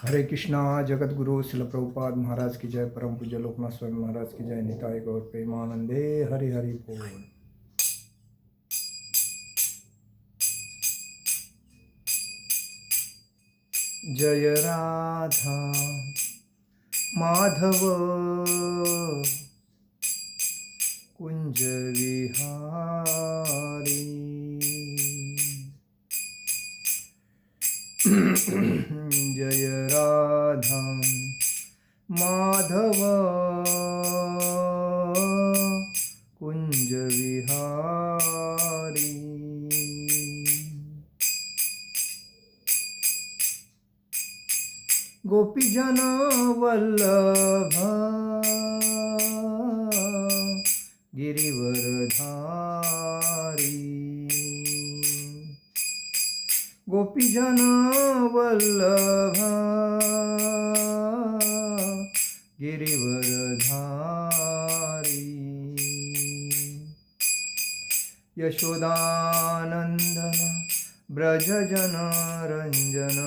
हरे कृष्णा। जगत गुरु शिल प्रभुपाद महाराज की जय। परम पूज्य लोकनाथ स्वामी महाराज की जय। निताय गौर प्रेमानंदे। हरि हरि बोल। जय राधा माधव कुंज विहारी। जय राधा माधव कुंज विहारी। गोपीजन वल्लभ गिरिवरधारी। गोपीजन वल्लभ गिरिवरधारी। यशोदानंदन ब्रजजन रंजन।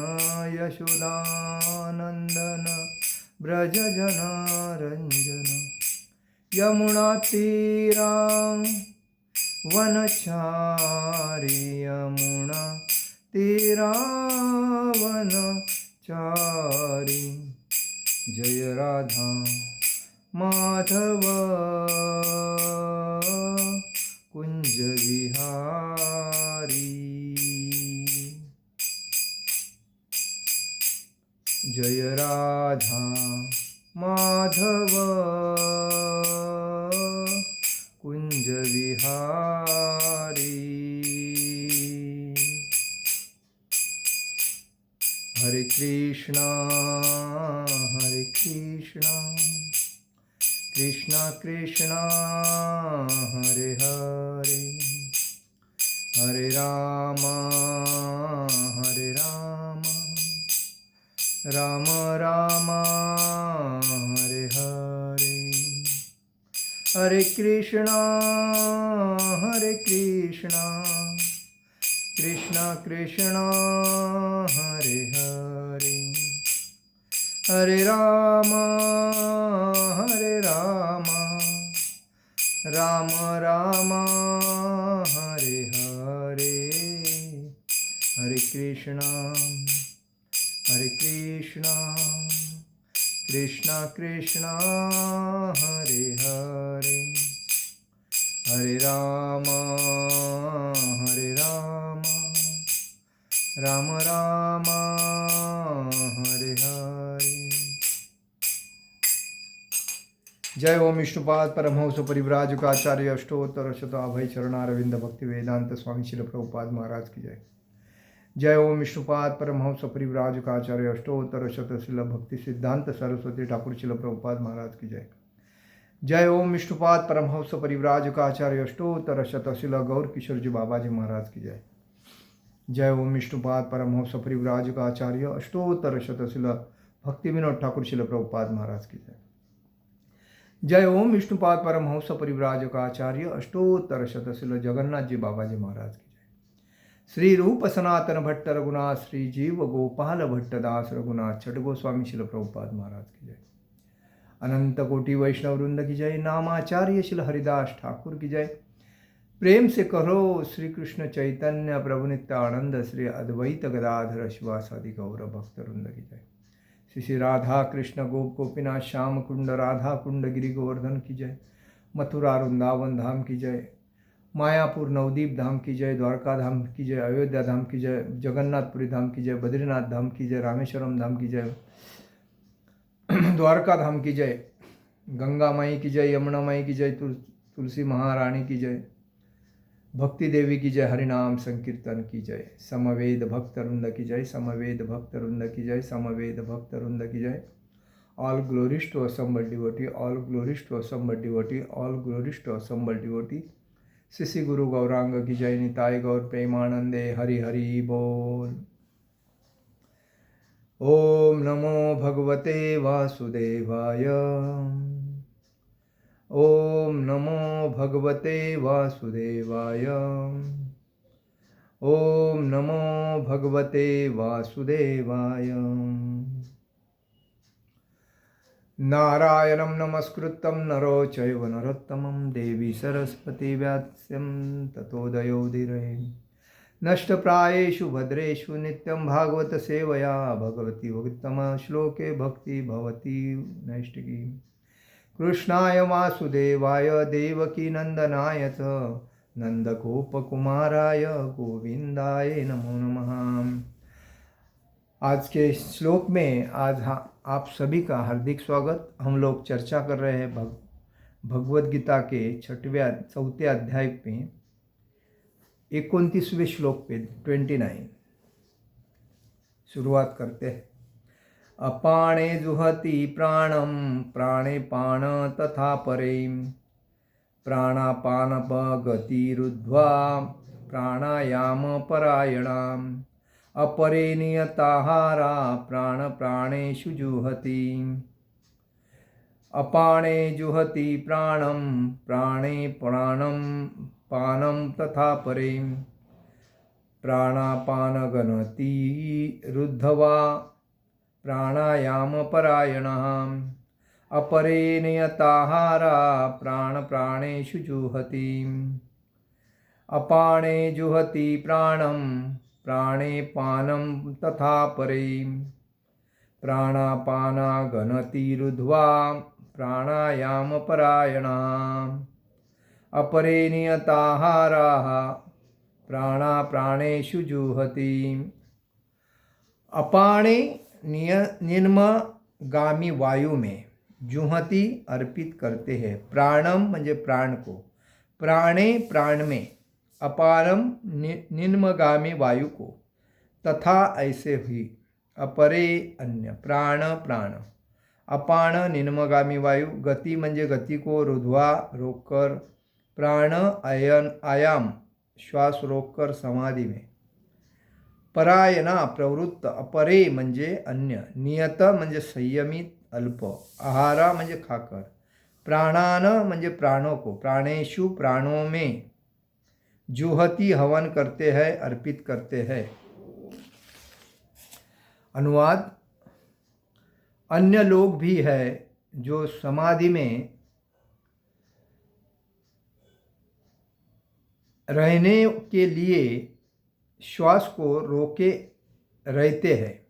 यशोदानंदन ब्रजजन रंजन। यमुना तीरा वनचारी। यमुना तीरा वनचारी। जय राधा माधव कुंज विहारी। जय राधा माधव कुंज विहारी। हरे कृष्णा कृष्णा कृष्णा हरे हरे। हरे रामा राम राम हरे हरे। हरे कृष्णा कृष्णा कृष्णा हरे हरे। हरे राम राम राम हरे हरे। हरे कृष्णा कृष्णा कृष्णा हरे हरे। हरे राम राम राम हरे हरे। जय ओम विष्णुपाद परमहंस परिव्राजकाचार्य अष्टोत्तर शताभय चरणारविंद भक्ति वेदांत स्वामी शिल प्रभुपाद महाराज की जय। जय ओम विष्णुपाद परमहंस परिव्राजकाचार्य अष्टोत्तर शतशिल भक्ति सिद्धांत सरस्वती ठाकुर शिल प्रभुपाद महाराज की जय। जय ओम विष्णुपाद परमहंस परिव्राजकाचार्य अष्टोत्तर शतशिल गौर किशोर जी बाबा जी महाराज की जय। जय ओम विष्णुपाद परमहंस परिव्राजकाचार्य अष्टोत्तर शतशिल भक्ति विनोद ठाकुर शिल प्रभुपाद महाराज की जय। जय ओम विष्णुपाद परमहंस परिव्राजकाचार्य अष्टोत्तर शतशिल जगन्नाथ जी बाबा जी महाराज की जय। श्री रूप सनातन भट्ट रघुनाथ श्री जीव गोपाल भट्ट दास रघुनाथ छठ गोस्वामी शिल प्रभुपाद महाराज की जय। अनंत कोटि वैष्णव वृंद की जय। नामाचार्य शिल हरिदास ठाकुर की जय। प्रेम से करो श्री कृष्ण चैतन्य प्रभु नित्यानंद श्री अद्वैत गदाधर शिवासादि गौर भक्त वृंद की जय। श्री श्री राधा कृष्ण गोप गोपीनाथ श्याम कुंड राधा कुंड गिरि गोवर्धन की जय। मथुरा वृंदावन धाम की जय। मायापुर नवदीप धाम की जय। द्वारका धाम की जय। अयोध्या धाम की जय। जगन्नाथपुरी धाम की जय। बद्रीनाथ धाम की जय। रामेश्वरम धाम की जय। द्वारका धाम की जय। गंगा माई की जय। यमुना माई की जय। तुलसी महारानी की जय। भक्ति देवी की जय। हरिनाम संकीर्तन की जय। समवेद भक्त वृंद की जय। समवेद भक्त वृंद की जय। समवेद भक्त वृंद की जय। All glories to assembled devotee, all glories to assembled devotee, all glories to assembled devotee। Shri Guru Gauranga की जय। निताय गौर प्रेमानंदे। हरि हरि बोल। ओम नमो भगवते वासुदेवाय। ओम नमो भगवते वासुदेवाय। ओम नमो भगवते वासुदेवाय। नारायणं नमस्कृतं नरो चैव नरोत्तमं देवी सरस्वती व्यास्यं ततोदयोदिरे नष्टप्रायेषु भद्रेषु नित्यं भागवत सेवया भगवती उत्तम श्लोके भक्ति भवती नैष्टिकी कृष्णाय वासुदेवाय देवकी नंदनाय च नंदगोपकुमाराय गोविंदाय नमो नमः। आज के श्लोक में आप सभी का हार्दिक स्वागत। हम लोग चर्चा कर रहे हैं भगवद गीता के 4वें अध्याय में 29वें श्लोक पे 29 शुरुआत करते हैं। अपाणे जुहति प्राणम प्राणे पान तथा परे प्राणापान गतिरुद्ध्वा प्राणायाम परायणाम अपरे नियताहारा प्राण प्राणेषु जुहति। अपाणे जुहति प्राणम प्राणे प्राणम पानम तथा परे प्राणापान गणति रुद्धवा प्राणायाम परायणः अपरे नियताहारा प्राण प्राणेषु जुहति। अपाणे जुहति प्राणम प्राणे पानं तथा परे प्राणापाना गणति रुद्ध्वा प्राणायाम परायणः अपरे नियताहाराः प्राणा प्राणेषु जुहति। अपाणे निम्नगामी वायु में जुहति अर्पित करते हैं। प्राणम म्हणजे प्राण को, प्राणे प्राण में, अपारम निम्नगामी वायु को, तथा ऐसे हुई अपरे अन्य प्राण प्राण। अपान निम्नगामी वायु, गति म्हणजे गति को, रुद्ध्वा रोककर, प्राण आयाम श्वास रोककर समाधि में, परायणा प्रवृत्त, अपरे म्हणजे अन्य, नियत म्हणजे संयमित अल्प, आहारा म्हणजे खाकर, प्राणान म्हणजे प्राणों को, प्राणेषु प्राणों में, जुहति हवन करते हैं, अर्पित करते हैं। अनुवाद। अन्य लोग भी है जो समाधि में रहने के लिए श्वास को रोके रहते हैं।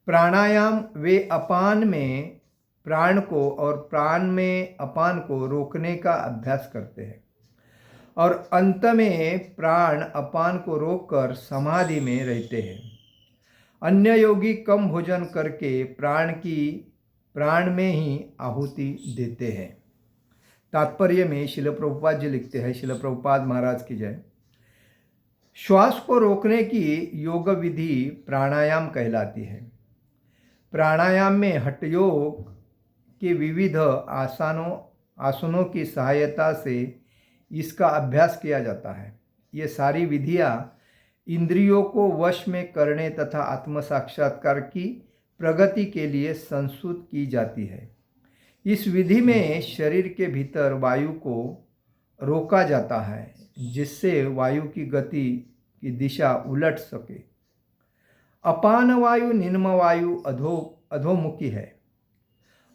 प्राणायाम वे अपान में प्राण को और प्राण में अपान को रोकने का अभ्यास करते हैं और अंत में प्राण अपान को रोककर समाधि में रहते हैं। अन्य योगी कम भोजन करके प्राण में ही आहुति देते हैं। तात्पर्य में शिल प्रभुपाद जी लिखते हैं, शिल प्रभुपाद महाराज की जय। श्वास को रोकने की योग विधि प्राणायाम कहलाती है। प्राणायाम में हठयोग के विविध आसनों की सहायता से इसका अभ्यास किया जाता है। ये सारी विधियाँ इंद्रियों को वश में करने तथा आत्म साक्षात्कार की प्रगति के लिए संस्तुत की जाती है। इस विधि में शरीर के भीतर वायु को रोका जाता है जिससे वायु की गति की दिशा उलट सके। अपान वायु निम्न वायु अधोमुखी है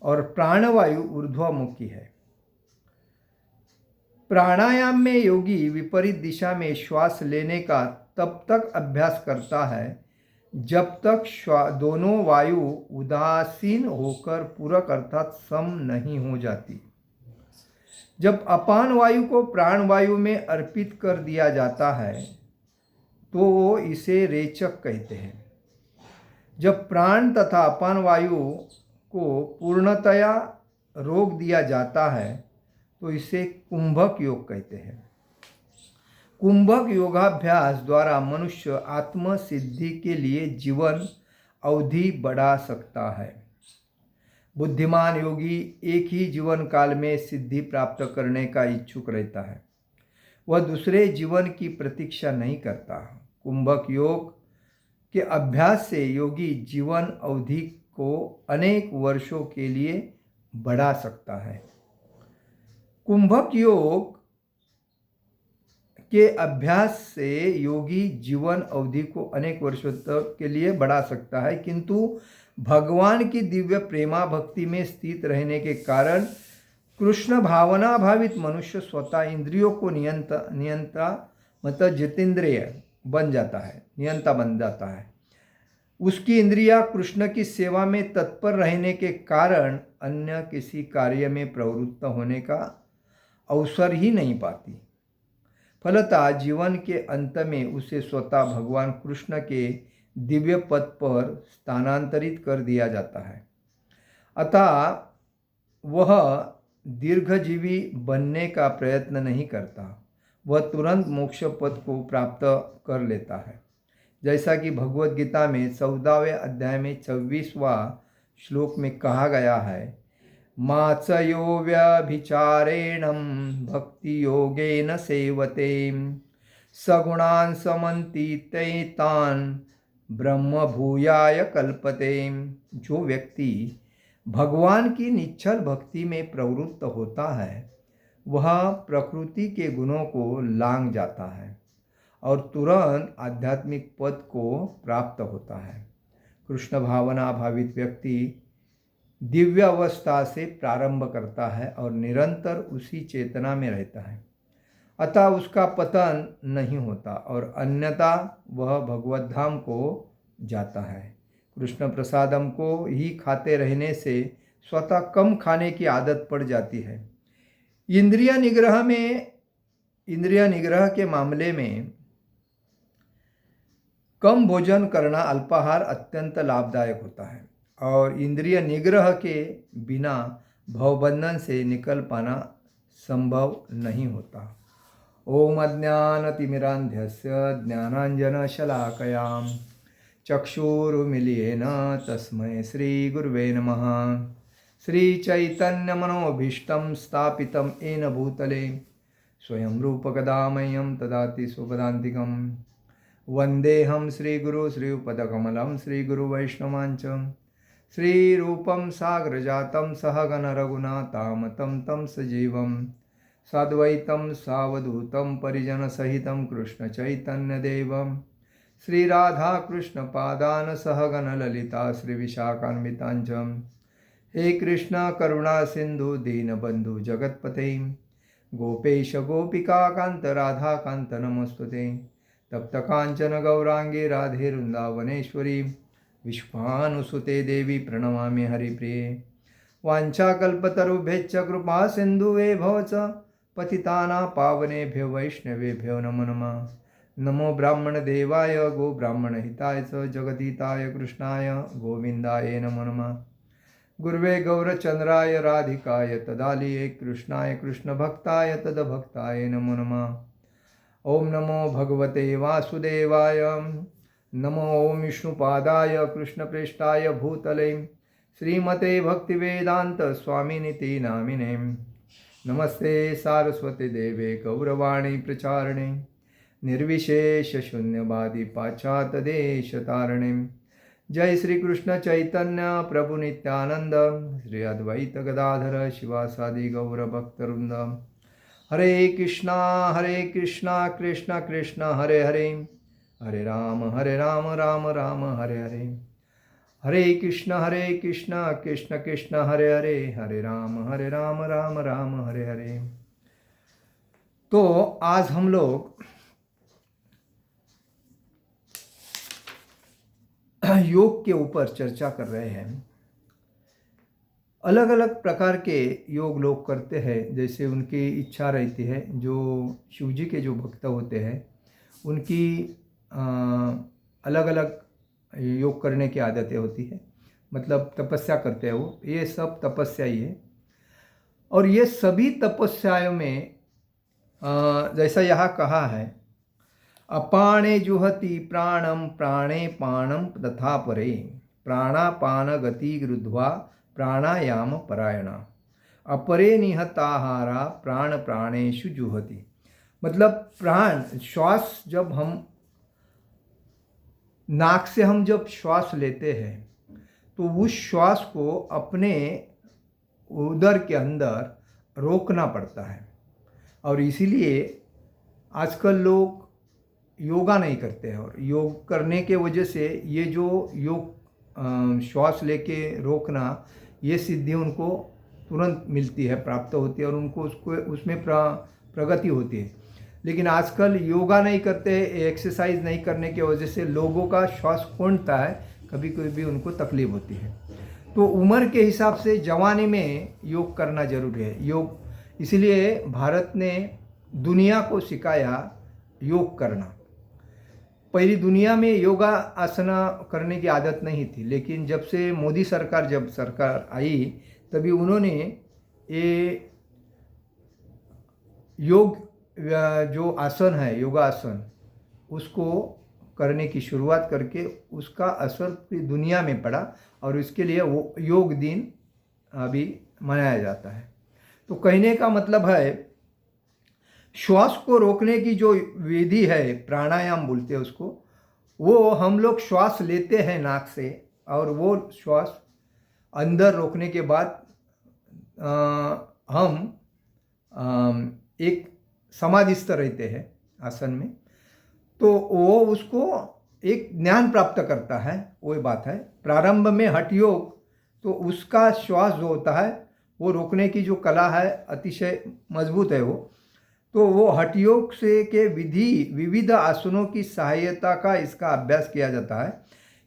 और प्राणवायु ऊर्ध्वमुखी है। प्राणायाम में योगी विपरीत दिशा में श्वास लेने का तब तक अभ्यास करता है जब तक दोनों वायु उदासीन होकर पूरक अर्थात सम नहीं हो जाती। जब अपान वायु को प्राण वायु में अर्पित कर दिया जाता है तो इसे रेचक कहते हैं। जब प्राण तथा अपान वायु को पूर्णतया रोक दिया जाता है तो इसे कुंभक योग कहते हैं। कुंभक योगाभ्यास द्वारा मनुष्य आत्म सिद्धि के लिए जीवन अवधि बढ़ा सकता है। बुद्धिमान योगी एक ही जीवन काल में सिद्धि प्राप्त करने का इच्छुक रहता है, वह दूसरे जीवन की प्रतीक्षा नहीं करता। कुंभक योग के अभ्यास से योगी जीवन अवधि को अनेक वर्षों के लिए बढ़ा सकता है। कुंभक योग के अभ्यास से योगी जीवन अवधि को अनेक वर्षों तक के लिए बढ़ा सकता है, किंतु भगवान की दिव्य प्रेमा भक्ति में स्थित रहने के कारण कृष्ण भावना भावित मनुष्य स्वतः इंद्रियों को नियंत्रा मतलब जितेंद्रिय बन जाता है, नियंता बन जाता है। उसकी इंद्रियां कृष्ण की सेवा में तत्पर रहने के कारण अन्य किसी कार्य में प्रवृत्त होने का अवसर ही नहीं पाती। फलतः जीवन के अंत में उसे स्वतः भगवान कृष्ण के दिव्य पद पर स्थानांतरित कर दिया जाता है। अतः वह दीर्घजीवी बनने का प्रयत्न नहीं करता, वह तुरंत मोक्ष पद को प्राप्त कर लेता है। जैसा कि भगवत गीता में 14वें अध्याय में 26वां श्लोक में कहा गया है, माचयो व्यभिचारेण भक्ति योगेन सेवते सगुणान् समन्ति तान् ब्रह्म भूयाय कल्पते। जो व्यक्ति भगवान की निश्चल भक्ति में प्रवृत्त होता है वह प्रकृति के गुणों को लांघ जाता है और तुरंत आध्यात्मिक पद को प्राप्त होता है। कृष्ण भावना भावित व्यक्ति दिव्य अवस्था से प्रारंभ करता है और निरंतर उसी चेतना में रहता है, अतः उसका पतन नहीं होता और अन्यथा वह भगवत धाम को जाता है। कृष्ण प्रसादम को ही खाते रहने से स्वतः कम खाने की आदत पड़ जाती है। इंद्रिय निग्रह के मामले में कम भोजन करना अल्पाहार अत्यंत लाभदायक होता है और इंद्रिय निग्रह के बिना भवबंधन से निकल पाना संभव नहीं होता। ओम अज्ञानतिमिरान्धस्य ज्ञानाञ्जनशलाकयां चक्षुरुन्मीलितेन तस्मै श्रीगुरुवे नमः। श्रीचैतन्यमनोभीष्टं स्थापितं येन भूतले स्वयं रूपकदा मह्यं ददाति स्वपदान्तिकं। वन्देऽहं श्रीगुरु श्रीयुतपदकमलं श्रीगुरुवैष्णवांच श्रीरूपं साग्रजातं सहगण रघुनाथामतं तं सजीवं साद्वैतं सावधूतं परिजनसहितं कृष्णचैतन्यदेवं श्रीराधाकृष्णपादान् सहगण ललिता श्रीविशाखान्वितांच। हे कृष्ण करुणा सिंधु दीनबंधु जगत्पते गोपेश गोपिकाकांत राधाकांत नमोस्तुते। तप्त कांचन गौरांगे राधे वृंदावनेश्वरी विश्वानुसुते देवी प्रणमामि हरिप्रिये। वाञ्छाकल्पतरुभ्यश्च कृपा सिन्धुभ्यो च पतितानां पावनेभ्यो वैष्णवेभ्यो नमो नमः। नमो ब्राह्मणदेवाय गो ब्राह्मणहिताय च जगद्हिताय कृष्णाय गोविन्दाय नमो नमः। गुरुवे गौरचन्द्राय राधिकाय तदालये कृष्णाय कृष्णभक्ताय तद्भक्ताय नमो नमः। ओम नमो भगवते वासुदेवाय। नमो ओम विष्णुपादाय कृष्णप्रेष्ठाय भूतले श्रीमते भक्तिवेदांत स्वामिनिति नामिने। नमस्ते सारस्वती देवे गौरवाणी प्रचारिणे निर्विशेष शून्यवादी पाश्चात्य देश तारिणे। जय श्री कृष्ण चैतन्य प्रभु नित्यानंद श्री अद्वैत गदाधर शिवासादि गौर भक्तवृंद। हरे कृष्णा कृष्ण कृष्ण हरे हरे, हरे राम राम राम हरे हरे। हरे कृष्ण कृष्ण कृष्ण हरे हरे, हरे राम राम राम हरे हरे। तो आज हम लोग योग के ऊपर चर्चा कर रहे हैं। अलग अलग प्रकार के योग लोग करते हैं, जैसे उनकी इच्छा रहती है। जो शिव जी के जो भक्त होते हैं उनकी अलग अलग योग करने की आदतें होती है, मतलब तपस्या करते हैं वो। ये सब तपस्या ही है और ये सभी तपस्याओं में जैसा यहाँ कहा है, अपाणे जुहति प्राणम प्राणे पाणम तथा परे प्राणापान गति रुद्ध्वा प्राणायाम परायणा अपरे निहताहारा प्राण प्राणेषु जुहति। मतलब प्राण श्वास, जब हम नाक से जब श्वास लेते हैं तो उस श्वास को अपने उदर के अंदर रोकना पड़ता है और इसीलिए आजकल लोग योगा नहीं करते हैं और योग करने के वजह से ये जो योग श्वास लेके रोकना, ये सिद्धि उनको तुरंत मिलती है, प्राप्त होती है और उनको उसमें प्रगति होती है। लेकिन आजकल योगा नहीं करते, एक्सरसाइज नहीं करने की वजह से लोगों का श्वास फूंदता है, कभी कभी भी उनको तकलीफ होती है। तो उम्र के हिसाब से जवानी में योग करना जरूरी है। योग इसलिए भारत ने दुनिया को सिखाया योग करना। पहली दुनिया में योगा आसना करने की आदत नहीं थी, लेकिन जब से मोदी सरकार जब सरकार आई तभी उन्होंने ये योग जो आसन है योगासन उसको करने की शुरुआत करके उसका असर पूरी दुनिया में पड़ा और इसके लिए वो योग दिन अभी मनाया जाता है। तो कहने का मतलब है श्वास को रोकने की जो विधि है, प्राणायाम बोलते हैं उसको, वो हम लोग श्वास लेते हैं नाक से और वो श्वास अंदर रोकने के बाद हम एक समाधिस्थ रहते हैं आसन में, तो वो उसको एक ज्ञान प्राप्त करता है। वही बात है प्रारंभ में हठ योग, तो उसका श्वास जो होता है वो रोकने की जो कला है अतिशय मजबूत है वो। तो वो हठ योग से के विविध आसनों की सहायता का इसका अभ्यास किया जाता है।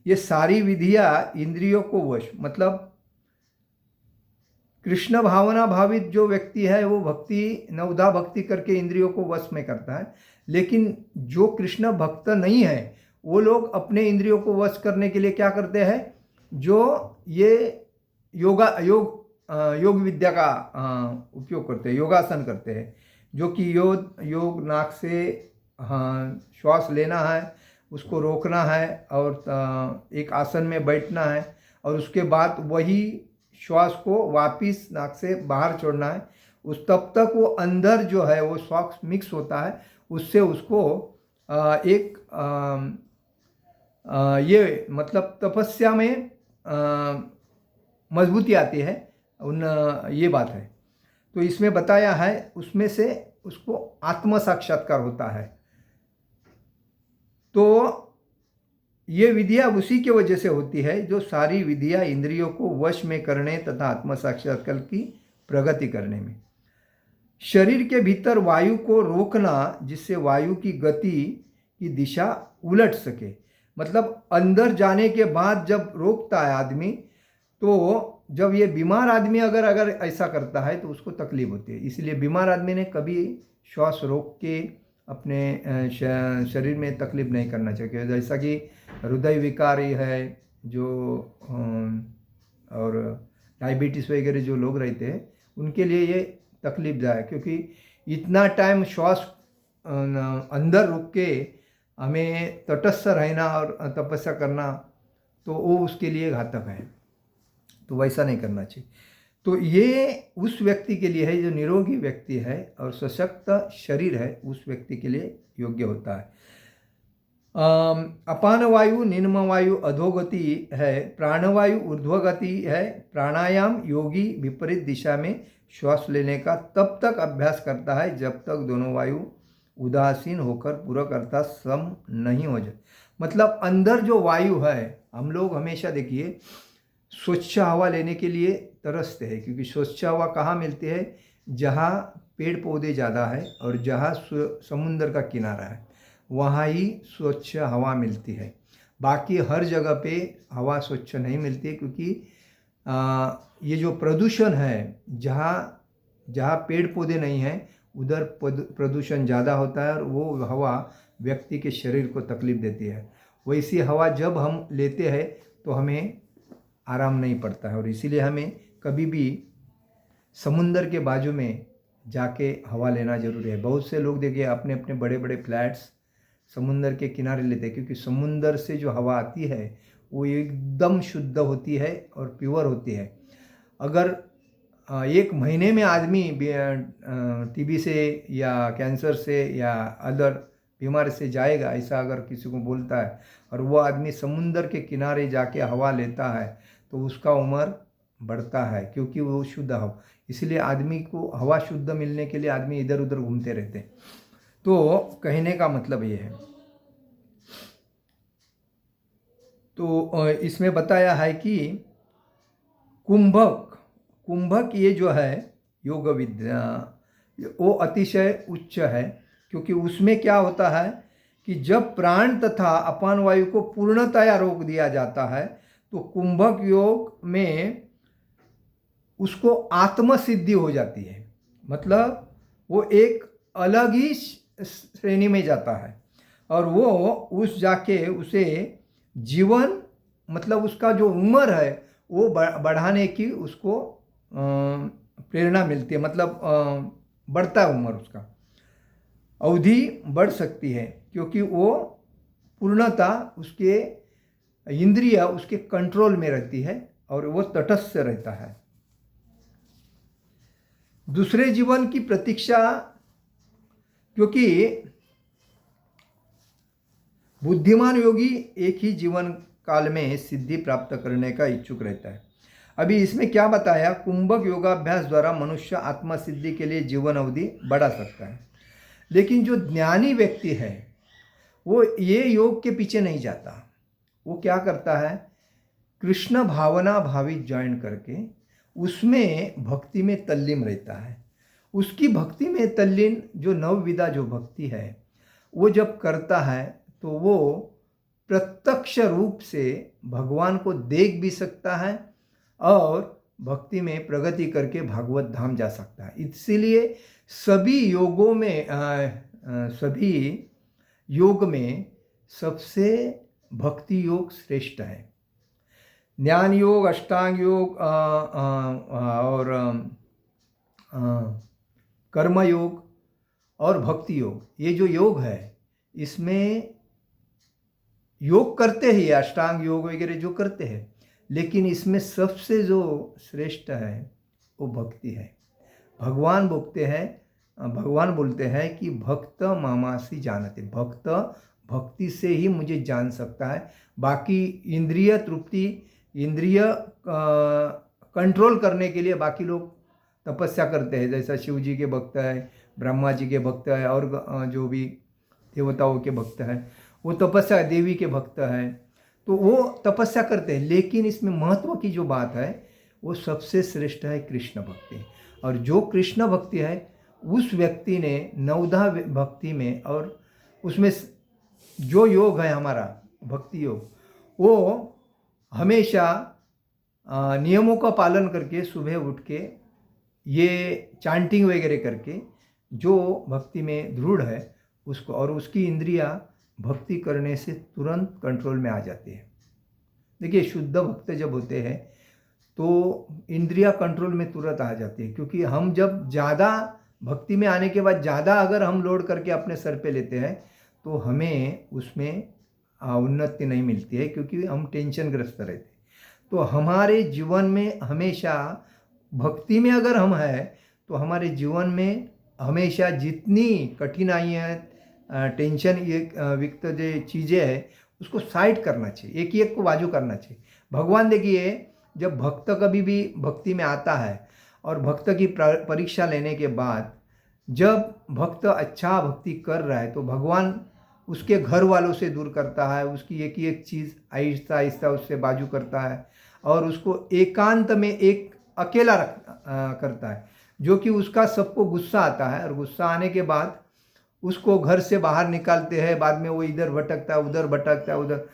ये सारी विधियाँ इंद्रियों को वश, मतलब कृष्ण भावना भावित जो व्यक्ति है वो भक्ति नवधा भक्ति करके इंद्रियों को वश में करता है। लेकिन जो कृष्ण भक्त नहीं है वो लोग अपने इंद्रियों को वश करने के लिए क्या करते हैं, जो ये योग विद्या का उपयोग करते हैं, योगासन करते हैं, जो कि योग नाक से श्वास लेना है, उसको रोकना है और एक आसन में बैठना है और उसके बाद वही श्वास को वापिस नाक से बाहर छोड़ना है। उस तब तक वो अंदर जो है वो श्वास मिक्स होता है, उससे उसको एक ये मतलब तपस्या में मजबूती आती है ये बात है। तो इसमें बताया है उसमें से उसको आत्म साक्षात्कार होता है। तो ये विधियाँ उसी की वजह से होती है जो सारी विधियाँ इंद्रियों को वश में करने तथा आत्म साक्षात्कार की प्रगति करने में। शरीर के भीतर वायु को रोकना जिससे वायु की गति की दिशा उलट सके, मतलब अंदर जाने के बाद जब रोकता है आदमी, तो जब ये बीमार आदमी अगर ऐसा करता है तो उसको तकलीफ होती है। इसलिए बीमार आदमी ने कभी श्वास रोक के अपने शरीर में तकलीफ नहीं करना चाहिए। जैसा कि हृदय विकारी है जो और डायबिटीज़ वगैरह जो लोग रहते हैं उनके लिए ये तकलीफदायक, क्योंकि इतना टाइम श्वास अंदर रुक के हमें तटस्थ रहना और तपस्या करना तो वो उसके लिए घातक है, तो वैसा नहीं करना चाहिए। तो ये उस व्यक्ति के लिए है जो निरोगी व्यक्ति है और सशक्त शरीर है, उस व्यक्ति के लिए योग्य होता है। अपान वायु निम्न वायु अधोगति है, प्राणवायु ऊर्ध्वगति है। प्राणायाम योगी विपरीत दिशा में श्वास लेने का तब तक अभ्यास करता है जब तक दोनों वायु उदासीन होकर पूरक अर्थात सम नहीं हो जाए। मतलब अंदर जो वायु है, हम लोग हमेशा देखिए स्वच्छ हवा लेने के लिए तरसते हैं, क्योंकि स्वच्छ हवा कहाँ मिलती है, जहाँ पेड़ पौधे ज़्यादा है और जहाँ समुद्र का किनारा है वहाँ ही स्वच्छ हवा मिलती है। बाकी हर जगह पे हवा स्वच्छ नहीं मिलती है, क्योंकि ये जो प्रदूषण है, जहाँ पेड़ पौधे नहीं हैं उधर प्रदूषण ज़्यादा होता है और वो हवा व्यक्ति के शरीर को तकलीफ देती है। वैसी हवा जब हम लेते हैं तो हमें आराम नहीं पड़ता है और इसीलिए हमें कभी भी समुंदर के बाजू में जाके हवा लेना जरूरी है। बहुत से लोग देखिए अपने अपने बड़े बड़े फ्लैट्स समुंदर के किनारे लेते हैं, क्योंकि समुंदर से जो हवा आती है वो एकदम शुद्ध होती है और प्योर होती है। अगर एक महीने में आदमी टीबी से या कैंसर से या अदर बीमारी से जाएगा, ऐसा अगर किसी को बोलता है और वो आदमी समुंदर के किनारे जाके हवा लेता है तो उसका उम्र बढ़ता है, क्योंकि वो शुद्ध हवा। इसलिए आदमी को हवा शुद्ध मिलने के लिए आदमी इधर उधर घूमते रहते हैं। तो कहने का मतलब ये है। तो इसमें बताया है कि कुंभक ये जो है योग विद्या, वो अतिशय उच्च है, क्योंकि उसमें क्या होता है कि जब प्राण तथा अपान वायु को पूर्णतया रोक दिया जाता है तो कुंभक योग में उसको आत्मसिद्धि हो जाती है। मतलब वो एक अलग ही श्रेणी में जाता है और वो उस जाके उसे जीवन, मतलब उसका जो उम्र है वो बढ़ाने की उसको प्रेरणा मिलती है। मतलब बढ़ता है उम्र, उसका अवधि बढ़ सकती है, क्योंकि वो पूर्णतः उसके इंद्रिय उसके कंट्रोल में रहती है और वो तटस्थ रहता है। दूसरे जीवन की प्रतीक्षा, क्योंकि बुद्धिमान योगी एक ही जीवन काल में सिद्धि प्राप्त करने का इच्छुक रहता है। अभी इसमें क्या बताया, कुंभक योगाभ्यास द्वारा मनुष्य आत्मसिद्धि के लिए जीवन अवधि बढ़ा सकता है। लेकिन जो ज्ञानी व्यक्ति है वो ये योग के पीछे नहीं जाता। वो क्या करता है, कृष्ण भावना भावित ज्वाइन करके उसमें भक्ति में तल्लीन रहता है। उसकी भक्ति में तल्लीन जो नवविधा जो भक्ति है वो जब करता है तो वो प्रत्यक्ष रूप से भगवान को देख भी सकता है और भक्ति में प्रगति करके भागवत धाम जा सकता है। इसीलिए सभी योगों में सभी योग में सबसे भक्ति योग श्रेष्ठ है। ज्ञान योग, अष्टांग योग और कर्म योग और भक्ति योग, ये जो योग है इसमें योग करते हैं, ये अष्टांग योग वगैरह जो करते हैं, लेकिन इसमें सबसे जो श्रेष्ठ है वो भक्ति है। भगवान बोलते हैं कि भक्त मामासी जानते, भक्त भक्ति से ही मुझे जान सकता है। बाकी इंद्रिय तृप्ति, इंद्रिय कंट्रोल करने के लिए बाकी लोग तपस्या करते हैं, जैसा शिव जी के भक्त है, ब्रह्मा जी के भक्त है और जो भी देवताओं के भक्त हैं वो तपस्या, देवी के भक्त हैं, तो वो तपस्या करते हैं। लेकिन इसमें महत्व की जो बात है वो सबसे श्रेष्ठ है कृष्ण भक्ति। और जो कृष्ण भक्ति है उस व्यक्ति ने नवधा भक्ति में, और उसमें जो योग है हमारा भक्ति योग, वो हमेशा नियमों का पालन करके सुबह उठ के ये चांटिंग वगैरह करके जो भक्ति में दृढ़ है उसको, और उसकी इंद्रियां भक्ति करने से तुरंत कंट्रोल में आ जाती है। देखिए शुद्ध भक्त जब होते हैं तो इंद्रिया कंट्रोल में तुरंत आ जाती है, क्योंकि हम जब ज़्यादा भक्ति में आने के बाद ज़्यादा अगर हम लोड करके अपने सर पे लेते हैं तो हमें उसमें उन्नति नहीं मिलती है, क्योंकि हम टेंशन ग्रस्त रहते हैं। तो हमारे जीवन में हमेशा भक्ति में अगर हम हैं तो हमारे जीवन में हमेशा जितनी कठिनाइयाँ, टेंशन, ये विक्त जो चीज़ें हैं उसको साइड करना चाहिए, एक एक को बाजू करना चाहिए। भगवान देखिए जब भक्त कभी भी भक्ति में आता है और भक्त की परीक्षा लेने के बाद जब भक्त अच्छा भक्ति कर रहा है तो भगवान उसके घर वालों से दूर करता है, उसकी एक चीज़ आहिस्ता आहिस्ता उससे बाजू करता है और उसको एकांत में एक अकेला करता है, जो कि उसका सबको गुस्सा आता है। और गुस्सा आने के बाद उसको घर से बाहर निकालते हैं, बाद में वो इधर भटकता है, उधर भटकता है, उधर।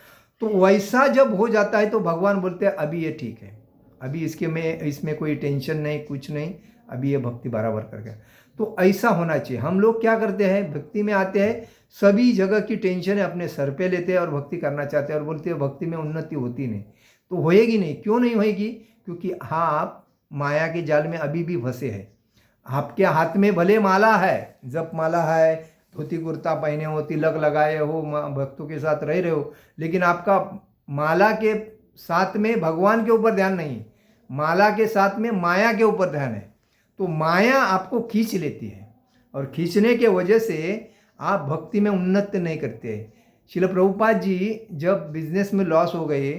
तो वैसा जब हो जाता है तो भगवान बोलते हैं अभी ये ठीक है, अभी इसमें कोई टेंशन नहीं, कुछ नहीं, अभी ये भक्ति बराबर कर गया। तो ऐसा होना चाहिए। हम लोग क्या करते हैं, भक्ति में आते हैं, सभी जगह की टेंशन अपने सर पे लेते हैं और भक्ति करना चाहते हैं और बोलते हैं भक्ति में उन्नति होती नहीं। तो होएगी नहीं। क्यों नहीं होएगी? क्योंकि आप माया के जाल में अभी भी फंसे हैं। आपके हाथ में भले माला है, जप माला है, धोती कुर्ता पहने हो, तिलक लगाए हो, भक्तों के साथ रह रहे हो, लेकिन आपका माला के साथ में भगवान के ऊपर ध्यान नहीं, माला के साथ में माया के ऊपर ध्यान है। तो माया आपको खींच लेती है और खींचने के वजह से आप भक्ति में उन्नति नहीं करते। श्रील प्रभुपाद जी जब बिजनेस में लॉस हो गए,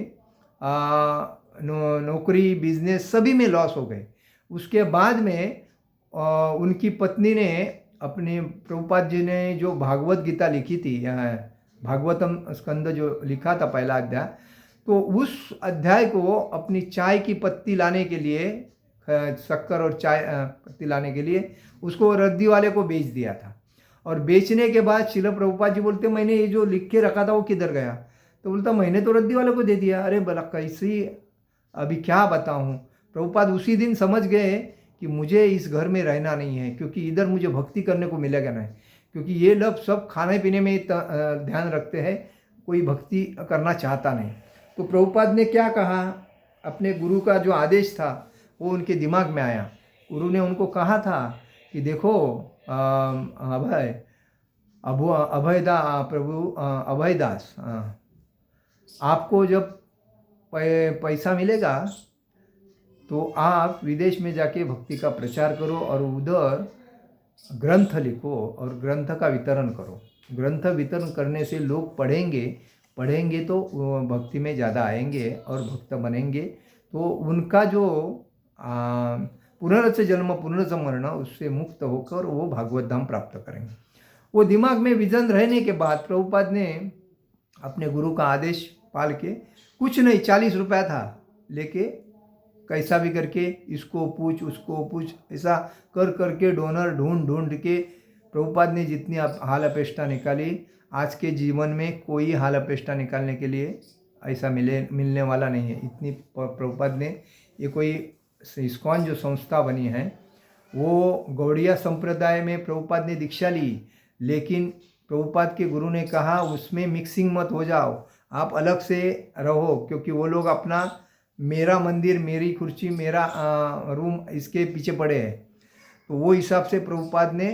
नौकरी, बिजनेस सभी में लॉस हो गए, उसके बाद में उनकी पत्नी ने अपने प्रभुपाद जी ने जो भागवत गीता लिखी थी, भागवतम स्कंद जो लिखा था पहला अध्याय, तो उस अध्याय को अपनी चाय की पत्ती लाने के लिए, शक्कर और चाय पत्ती लाने के लिए उसको रद्दी वाले को बेच दिया था। और बेचने के बाद शिल प्रभुपाद जी बोलते मैंने ये जो लिख के रखा था वो किधर गया? तो बोलता मैंने तो रद्दी वाले को दे दिया। अरे भला कैसी, अभी क्या बताऊँ। प्रभुपाद उसी दिन समझ गए कि मुझे इस घर में रहना नहीं है, क्योंकि इधर मुझे भक्ति करने को मिलेगा नहीं, क्योंकि ये लोग सब खाने पीने में ध्यान रखते हैं, कोई भक्ति करना चाहता नहीं। तो प्रभुपाद ने क्या कहा, अपने गुरु का जो आदेश था वो उनके दिमाग में आया। गुरु ने उनको कहा था कि देखो अभयदास, आपको जब पैसा मिलेगा तो आप विदेश में जाके भक्ति का प्रचार करो और उधर ग्रंथ लिखो और ग्रंथ का वितरण करो। ग्रंथ वितरण करने से लोग पढ़ेंगे तो भक्ति में ज़्यादा आएंगे और भक्त बनेंगे, तो उनका जो पुनर्च जन्म पुनर्च मरण उससे मुक्त होकर वो भागवत धाम प्राप्त करेंगे। वो दिमाग में विजन रहने के बाद प्रभुपाद ने अपने गुरु का आदेश पाल के, कुछ नहीं 40 रुपया था, लेके कैसा भी करके इसको पूछ उसको पूछ ऐसा कर करके डोनर ढूंढ के प्रभुपाद ने जितनी हाल अपेष्टा निकाली, आज के जीवन में कोई हाल अपेष्टा निकालने के लिए ऐसा मिलने वाला नहीं है। इतनी प्रभुपाद ने, ये कोई इस्कॉन जो संस्था बनी है वो गौड़िया संप्रदाय में प्रभुपाद ने दीक्षा ली, लेकिन प्रभुपाद के गुरु ने कहा उसमें मिक्सिंग मत हो जाओ, आप अलग से रहो, क्योंकि वो लोग अपना मेरा मंदिर मेरी कुर्सी मेरा रूम इसके पीछे पड़े हैं। तो वो हिसाब से प्रभुपाद ने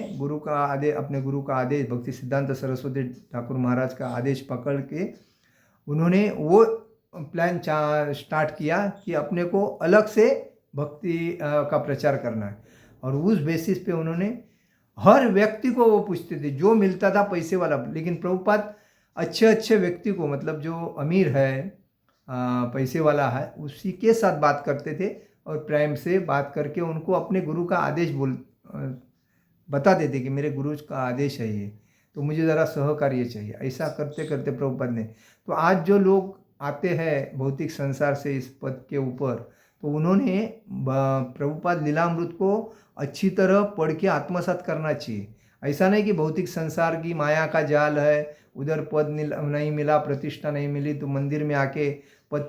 अपने गुरु का आदेश, भक्ति सिद्धांत सरस्वती ठाकुर महाराज का आदेश पकड़ के उन्होंने वो प्लान स्टार्ट किया कि अपने को अलग से भक्ति का प्रचार करना है। और उस बेसिस पे उन्होंने हर व्यक्ति को वो पूछते थे, जो मिलता था पैसे वाला, लेकिन प्रभुपाद अच्छे व्यक्ति को, मतलब जो अमीर है पैसे वाला है, उसी के साथ बात करते थे और प्रेम से बात करके उनको अपने गुरु का आदेश बता देते कि मेरे गुरु का आदेश है ये, तो मुझे ज़रा सहकार्य चाहिए। ऐसा करते करते प्रभुपाद ने, तो आज जो लोग आते हैं भौतिक संसार से इस पद के ऊपर, तो उन्होंने प्रभुपाद लीलामृत को अच्छी तरह पढ़ के आत्मसात करना चाहिए। ऐसा नहीं कि भौतिक संसार की माया का जाल है, उधर पद नहीं मिला, प्रतिष्ठा नहीं मिली तो मंदिर में आके पद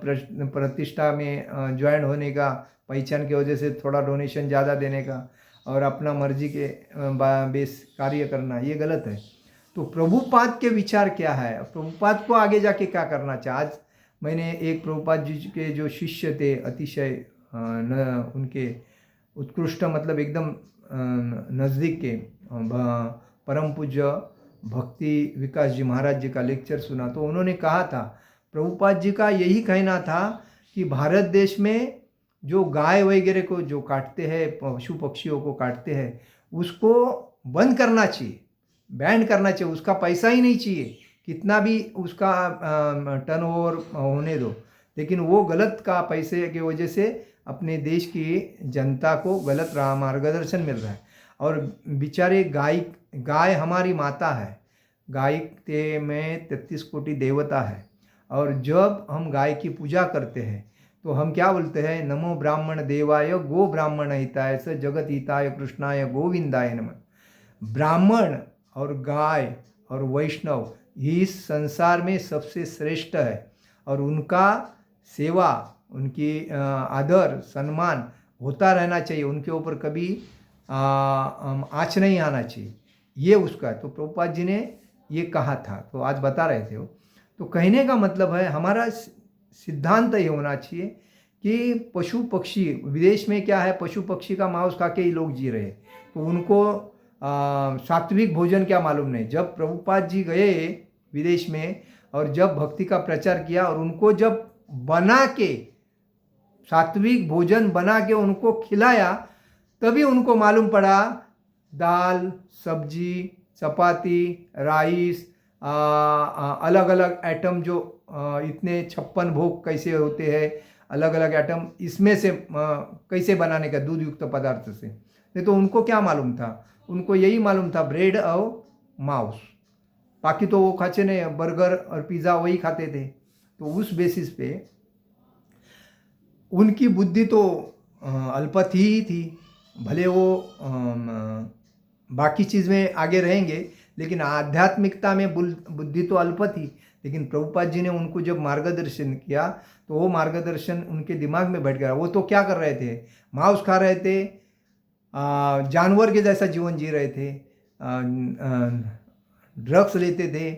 प्रतिष्ठा में ज्वाइन होने का, पहचान की वजह से थोड़ा डोनेशन ज़्यादा देने का और अपना मर्जी के बेस कार्य करना, ये गलत है। तो प्रभुपाद के विचार क्या है, प्रभुपाद को आगे जाके क्या करना चाहिए। आज मैंने एक प्रभुपाद जी के जो शिष्य थे, अतिशय उनके उत्कृष्ट, मतलब एकदम नज़दीक के परम पूज्य भक्ति विकास जी महाराज जी का लेक्चर सुना, तो उन्होंने कहा था, प्रभुपाद जी का यही कहना था कि भारत देश में जो गाय वगैरह को जो काटते हैं, पशु पक्षियों को काटते हैं, उसको बंद करना चाहिए, बैन करना चाहिए, उसका पैसा ही नहीं चाहिए, कितना भी उसका टर्नओवर होने दो, लेकिन वो गलत का पैसे की वजह से अपने देश की जनता को गलत मार्गदर्शन मिल रहा है। और बेचारे गाय हमारी माता है, गाय के में 33 कोटि देवता है, और जब हम गाय की पूजा करते हैं तो हम क्या बोलते हैं, नमो ब्राह्मण देवाय गो ब्राह्मण हिताय स जगत हिताय कृष्णाय गोविंदाय नमः। ब्राह्मण और गाय और वैष्णव इस संसार में सबसे श्रेष्ठ है, और उनका सेवा, उनकी आदर सम्मान होता रहना चाहिए, उनके ऊपर कभी आँच नहीं आना चाहिए, ये उसका। तो प्रभुपाद जी ने ये कहा था, तो आज बता रहे थे वो। तो कहने का मतलब है, हमारा सिद्धांत ये होना चाहिए कि पशु पक्षी, विदेश में क्या है, पशु पक्षी का मांस खा के ही लोग जी रहे, तो उनको सात्विक भोजन क्या मालूम नहीं। जब प्रभुपाद जी गए विदेश में और जब भक्ति का प्रचार किया और उनको जब बना के सात्विक भोजन बना के उनको खिलाया, तभी उनको मालूम पड़ा दाल सब्जी चपाती राइस अलग अलग आइटम जो इतने 56 भोग कैसे होते हैं, अलग अलग आइटम इसमें से कैसे बनाने का, दूध युक्त पदार्थ से। नहीं तो उनको क्या मालूम था, उनको यही मालूम था ब्रेड और मांस, बाकी तो वो खाते नहीं, बर्गर और पिज़्ज़ा वही खाते थे। तो उस बेसिस पे उनकी बुद्धि तो अल्पथी ही थी। भले वो बाकी चीज़ में आगे रहेंगे, लेकिन आध्यात्मिकता में बुद्धि तो अल्प थी। लेकिन प्रभुपाद जी ने उनको जब मार्गदर्शन किया तो वो मार्गदर्शन उनके दिमाग में बैठ गया। वो तो क्या कर रहे थे, मांस खा रहे थे, जानवर के जैसा जीवन जी रहे थे, ड्रग्स लेते थे,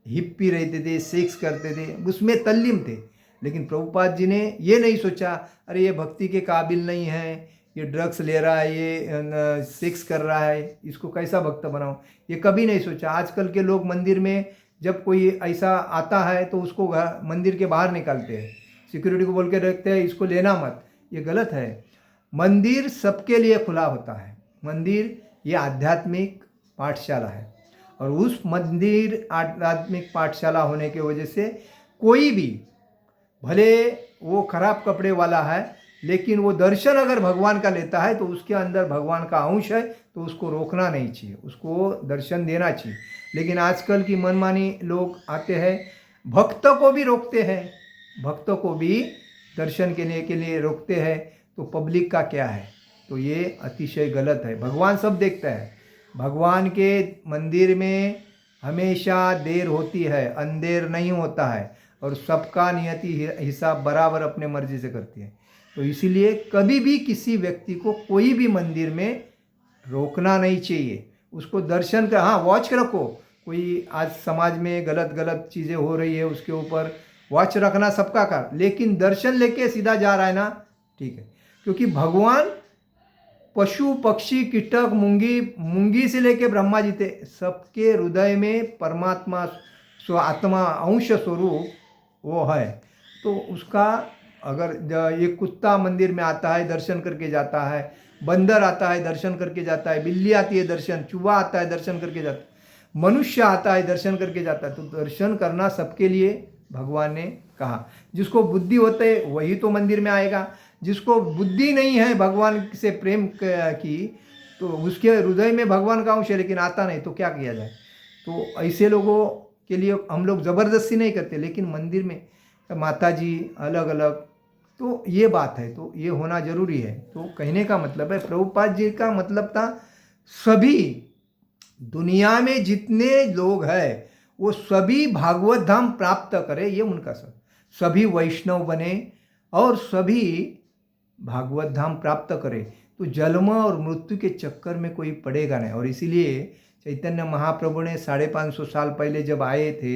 हिप्पी रहते थे, सेक्स करते थे, उसमें तल्लीन थे। लेकिन प्रभुपाद जी ने ये नहीं सोचा अरे ये भक्ति के काबिल नहीं है, ये ड्रग्स ले रहा है, ये सेक्स कर रहा है, इसको कैसा भक्त बनाऊं, ये कभी नहीं सोचा। आजकल के लोग मंदिर में जब कोई ऐसा आता है तो उसको मंदिर के बाहर निकालते हैं, सिक्योरिटी को बोल के रखते हैं इसको लेना मत। ये गलत है। मंदिर सबके लिए खुला होता है। मंदिर ये आध्यात्मिक पाठशाला है, और उस मंदिर आध्यात्मिक पाठशाला होने की वजह से कोई भी, भले वो खराब कपड़े वाला है, लेकिन वो दर्शन अगर भगवान का लेता है तो उसके अंदर भगवान का अंश है, तो उसको रोकना नहीं चाहिए, उसको दर्शन देना चाहिए। लेकिन आजकल की मनमानी लोग आते हैं, भक्तों को भी रोकते हैं, भक्तों को भी दर्शन के लिए रोकते हैं। तो पब्लिक का क्या है? तो ये अतिशय गलत है। भगवान सब देखता है। भगवान के मंदिर में हमेशा देर होती है, अंधेर नहीं होता है, और सबका नियति हिसाब बराबर अपने मर्जी से करती है। तो इसीलिए कभी भी किसी व्यक्ति को कोई भी मंदिर में रोकना नहीं चाहिए। उसको दर्शन का, हाँ वॉच रखो, कोई आज समाज में गलत गलत चीज़ें हो रही है उसके ऊपर वॉच रखना सबका कर, लेकिन दर्शन लेके सीधा जा रहा है ना, ठीक है। क्योंकि भगवान पशु पक्षी कीटक मूंगी से लेके ब्रह्मा जी थे, सबके हृदय में परमात्मा आत्मा अंश स्वरूप वो है। तो उसका अगर ये कुत्ता मंदिर में आता है दर्शन करके जाता है, बंदर आता है दर्शन करके जाता है, बिल्ली आती है दर्शन, चूहा आता है दर्शन करके जाता है, मनुष्य आता है दर्शन करके जाता है। तो दर्शन करना सबके लिए भगवान ने कहा। जिसको बुद्धि होते है वही तो मंदिर में आएगा। जिसको बुद्धि नहीं है भगवान से प्रेम की, तो उसके हृदय में भगवान का अंश है लेकिन आता नहीं, तो क्या किया जाए? तो ऐसे लोगों के लिए हम लोग ज़बरदस्ती नहीं करते, लेकिन मंदिर में माता जी अलग अलग, तो ये बात है, तो ये होना जरूरी है। तो कहने का मतलब है, प्रभुपाद जी का मतलब था सभी दुनिया में जितने लोग हैं वो सभी भागवत धाम प्राप्त करें, ये उनका सभी वैष्णव बने और सभी भागवत धाम प्राप्त करें। तो जन्म और मृत्यु के चक्कर में कोई पड़ेगा नहीं। और इसीलिए चैतन्य महाप्रभु ने 550 साल पहले जब आए थे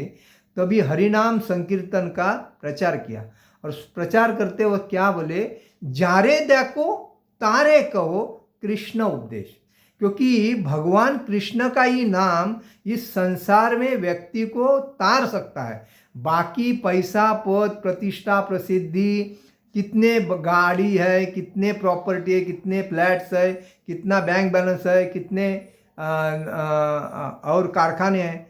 तभी हरिनाम संकीर्तन का प्रचार किया, और प्रचार करते वक्त क्या बोले, जारे देखो तारे कहो कृष्ण उपदेश। क्योंकि भगवान कृष्ण का ही नाम इस संसार में व्यक्ति को तार सकता है। बाकी पैसा पद प्रतिष्ठा प्रसिद्धि, कितने गाड़ी है, कितने प्रॉपर्टी है, कितने फ्लैट्स है, कितना बैंक बैलेंस है, कितने और कारखाने हैं,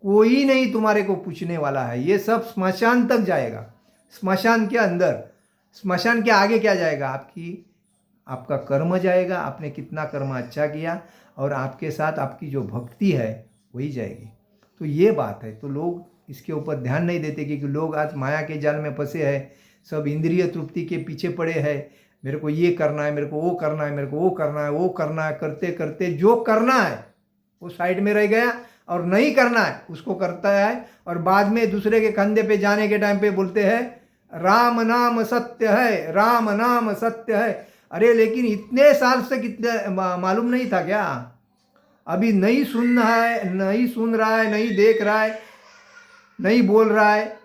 कोई नहीं तुम्हारे को पूछने वाला है। ये सब स्मशान तक जाएगा। स्मशान के अंदर, स्मशान के आगे क्या जाएगा? आपका कर्म जाएगा, आपने कितना कर्म अच्छा किया, और आपके साथ आपकी जो भक्ति है वही जाएगी। तो ये बात है। तो लोग इसके ऊपर ध्यान नहीं देते, क्योंकि लोग आज माया के जाल में फंसे हैं, सब इंद्रिय तृप्ति के पीछे पड़े हैं। मेरे को ये करना है, मेरे को वो करना है, मेरे को वो करना है, वो करना है, करते करते जो करना है वो साइड में रह गया, और नहीं करना है उसको करता है। और बाद में दूसरे के कंधे पे जाने के टाइम पे बोलते हैं राम नाम सत्य है, राम नाम सत्य है। अरे लेकिन इतने साल से कितने मालूम नहीं था क्या? अभी नहीं सुन रहा है, नहीं सुन रहा है, नहीं देख रहा है, नहीं बोल रहा है,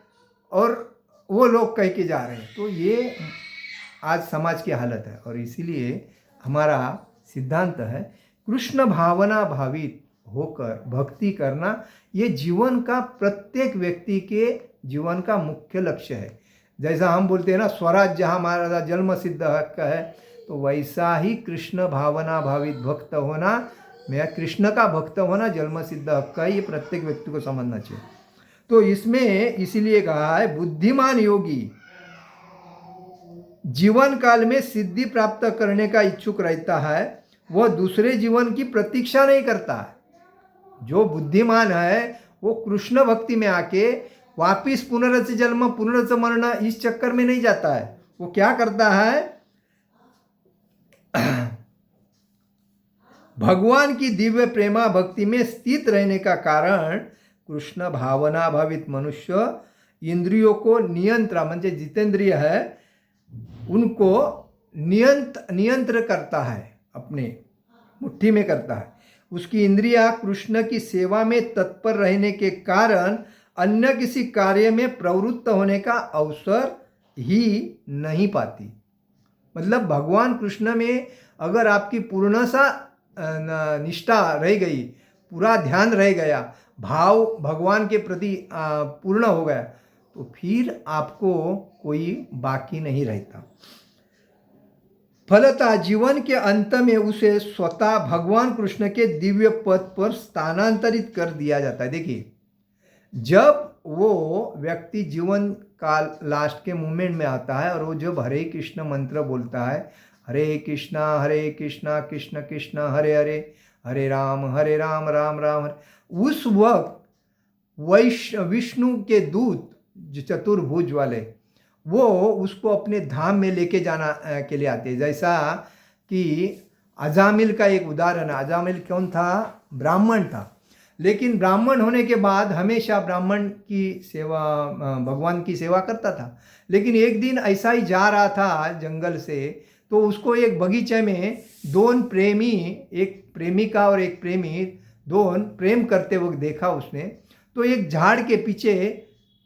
और वो लोग कह के जा रहे हैं। तो ये आज समाज की हालत है। और इसीलिए हमारा सिद्धांत है कृष्ण भावना भावित होकर भक्ति करना, ये जीवन का प्रत्येक व्यक्ति के जीवन का मुख्य लक्ष्य है। जैसा हम बोलते हैं ना, स्वराज जहाँ हमारा जन्म सिद्ध हक है, तो वैसा ही कृष्ण भावना भावित भक्त होना, मैं कृष्ण का भक्त होना जन्म सिद्ध हक का, ये प्रत्येक व्यक्ति को समझना चाहिए। तो इसमें इसीलिए कहा है बुद्धिमान योगी जीवन काल में सिद्धि प्राप्त करने का इच्छुक रहता है, वह दूसरे जीवन की प्रतीक्षा नहीं करता है। जो बुद्धिमान है वो कृष्ण भक्ति में आके वापिस पुनरच जन्म पुनरच मरण इस चक्कर में नहीं जाता है। वो क्या करता है, भगवान की दिव्य प्रेमा भक्ति में स्थित रहने का कारण कृष्ण भावना भावित मनुष्य इंद्रियों को नियंत्रण म्हणजे जितेंद्रिय है उनको नियंत्र करता है, अपने मुट्ठी में करता है। उसकी इंद्रियां कृष्ण की सेवा में तत्पर रहने के कारण अन्य किसी कार्य में प्रवृत्त होने का अवसर ही नहीं पाती। मतलब भगवान कृष्ण में अगर आपकी पूर्ण सा निष्ठा रह गई, पूरा ध्यान रह गया, भाव भगवान के प्रति पूर्ण हो गया, तो फिर आपको कोई बाकी नहीं रहता। फलतः जीवन के अंत में उसे स्वतः भगवान कृष्ण के दिव्य पद पर स्थानांतरित कर दिया जाता है। देखिए, जब वो व्यक्ति जीवन का लास्ट के मोमेंट में आता है और वो जब हरे कृष्ण मंत्र बोलता है, हरे कृष्णा कृष्ण कृष्ण हरे हरे, हरे राम राम राम हरे, उस वक्त विष्णु के दूत जो चतुर्भुज वाले वो उसको अपने धाम में लेके जाना के लिए आते हैं। जैसा कि अजामिल का एक उदाहरण है। अजामिल कौन था? ब्राह्मण था, लेकिन ब्राह्मण होने के बाद हमेशा ब्राह्मण की सेवा, भगवान की सेवा करता था। लेकिन एक दिन ऐसा ही जा रहा था जंगल से, तो उसको एक बगीचे में दोन प्रेमी, एक प्रेमिका और एक प्रेमी, दोन प्रेम करते वक्त देखा उसने। तो एक झाड़ के पीछे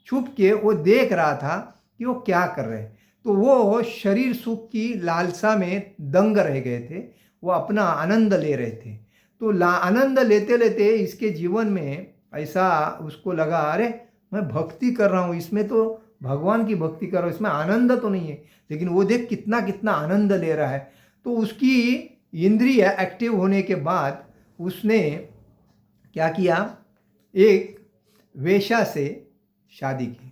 छुप के वो देख रहा था कि वो क्या कर रहे हैं। तो वो शरीर सुख की लालसा में दंग रह गए थे, वो अपना आनंद ले रहे थे। तो आनंद लेते लेते इसके जीवन में ऐसा उसको लगा, अरे मैं भक्ति कर रहा हूँ, इसमें तो भगवान की भक्ति कर रहा हूँ, इसमें आनंद तो नहीं है, लेकिन वो देख कितना कितना आनंद ले रहा है। तो उसकी इंद्रिय एक्टिव होने के बाद उसने क्या किया, एक वेश्या से शादी की।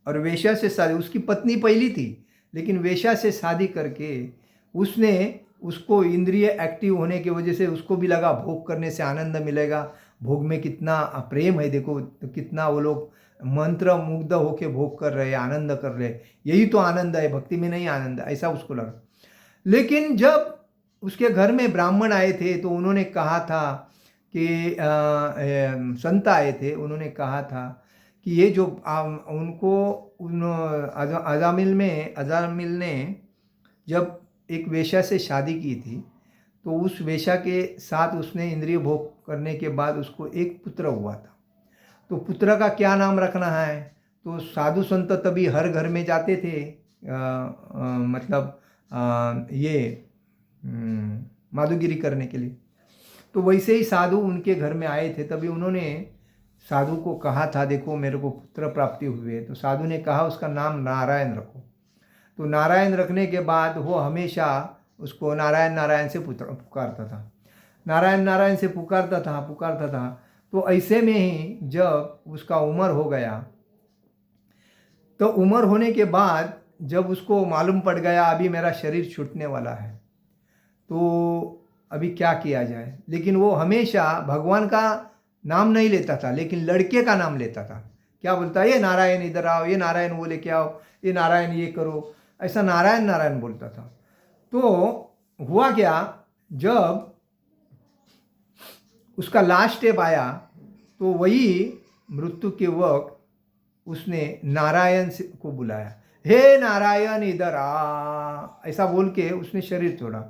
और वेश्या से शादी, उसकी पत्नी पहली थी, लेकिन वेश्या से शादी करके उसने उसको इंद्रिय एक्टिव होने की वजह से उसको भी लगा भोग करने से आनंद मिलेगा, भोग में कितना प्रेम है, देखो तो कितना वो लोग मंत्र मुग्ध होके भोग कर रहे हैं, आनंद कर रहे हैं, यही तो आनंद है, भक्ति में नहीं आनंद, ऐसा उसको लगा। लेकिन जब उसके घर में ब्राह्मण आए थे तो उन्होंने कहा था कि संत आए थे, उन्होंने कहा था कि ये जो उनको अजामिल ने जब एक वेश्या से शादी की थी, तो उस वेश्या के साथ उसने इंद्रिय भोग करने के बाद उसको एक पुत्र हुआ था। तो पुत्र का क्या नाम रखना है? तो साधु संत तभी हर घर में जाते थे, ये माधुगिरी करने के लिए। तो वैसे ही साधु उनके घर में आए थे, तभी उन्होंने साधु को कहा था, देखो मेरे को पुत्र प्राप्ति हुई है। तो साधु ने कहा उसका नाम नारायण रखो। तो नारायण रखने के बाद वो हमेशा उसको नारायण नारायण से पुकारता था, नारायण नारायण से पुकारता था। तो ऐसे में ही जब उसका उम्र हो गया, तो उम्र होने के बाद जब उसको मालूम पड़ गया अभी मेरा शरीर छूटने वाला है, तो अभी क्या किया जाए। लेकिन वो हमेशा भगवान का नाम नहीं लेता था, लेकिन लड़के का नाम लेता था। क्या बोलता, ये नारायण इधर आओ, ये नारायण वो लेके आओ, ये नारायण ये करो, ऐसा नारायण नारायण बोलता था। तो हुआ क्या, जब उसका लास्ट स्टेप आया तो वही मृत्यु के वक्त उसने नारायण को बुलाया, हे नारायण इधर आ, ऐसा बोल के उसने शरीर छोड़ा।